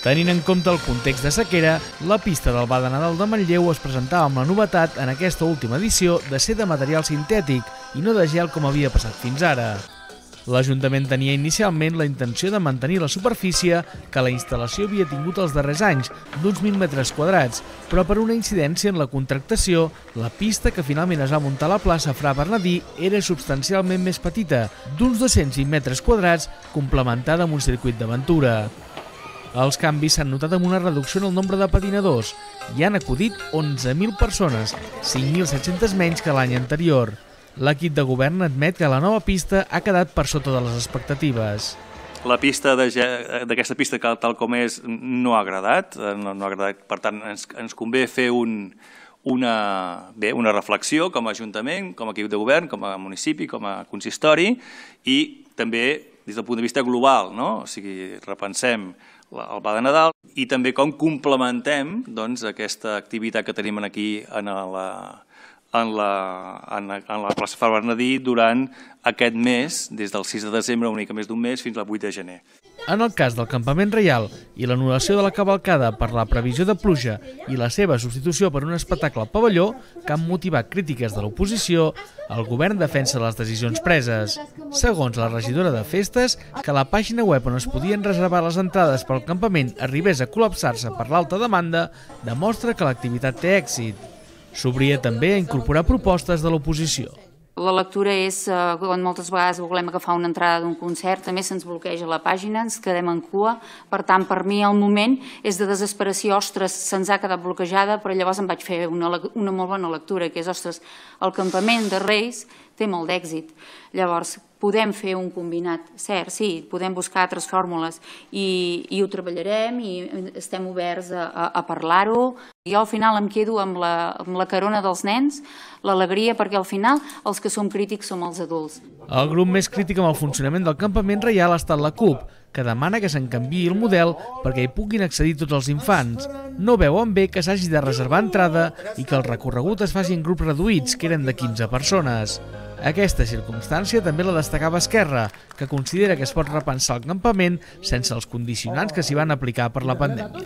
Tenint en compte el context de sequera, la pista del Ball de Nadal de Manlleu es presentava amb la novetat en aquesta última edició de ser de material sintètic i no de gel com havia passat fins ara. L'Ajuntament tenia inicialment la intenció de mantenir la superfície que la instal·lació havia tingut els darrers anys, d'uns 1.000 metres quadrats, però per una incidència en la contractació, la pista que finalment es va muntar a la plaça Fra Bernadí era substancialment més petita, d'uns 220 metres quadrats, complementada amb un circuit d'aventura. Els canvis s'han notat amb una reducció en el nombre de patinadors. Hi han acudit 11.000 persones, 5.700 menys que l'any anterior. L'equip de govern admet que la nova pista ha quedat per sota de les expectatives. La pista d'aquesta pista, tal com és, no ha agradat. Per tant, ens convé fer una reflexió com a Ajuntament, com a equip de govern, com a municipi, com a consistori i també des del punt de vista global, no? O sigui, repensem el Ball de Nadal i també com complementem aquesta activitat que tenim aquí en la plaça Fra Bernadí durant aquest mes, des del 6 de desembre, una mica més d'un mes, fins al 8 de gener. En el cas del Campament Reial i l'anul·lació de la cavalcada per la previsió de pluja i la seva substitució per un espectacle al pavelló, que han motivat crítiques de l'oposició, el govern defensa les decisions preses. Segons la regidora de Festes, que la pàgina web on es podien reservar les entrades pel campament arribés a col·lapsar-se per l'alta demanda, demostra que l'activitat té èxit. S'obria també a incorporar propostes de l'oposició. La lectura és, quan moltes vegades volem agafar una entrada d'un concert, també se'ns bloqueja la pàgina, ens quedem en cua. Per tant, per mi el moment és de desesperació, ostres, se'ns ha quedat bloquejada, però llavors em vaig fer una molt bona lectura, que és, ostres, el campament de Reis té molt d'èxit. Llavors, podem fer un combinat, cert, sí, podem buscar altres fórmules i ho treballarem i estem oberts a parlar-ho. Jo al final em quedo amb la carona dels nens, l'alegria, perquè al final els que som crítics som els adults. El grup més crític amb el funcionament del Campament Reial ha estat la CUP, que demana que se'n canviï el model perquè hi puguin accedir tots els infants. No veuen bé que s'hagi de reservar entrada i que el recorregut es faci en grups reduïts, que eren de 15 persones. Aquesta circumstància també la destacava Esquerra, que considera que es pot repensar el campament sense els condicionants que s'hi van aplicar per la pandèmia.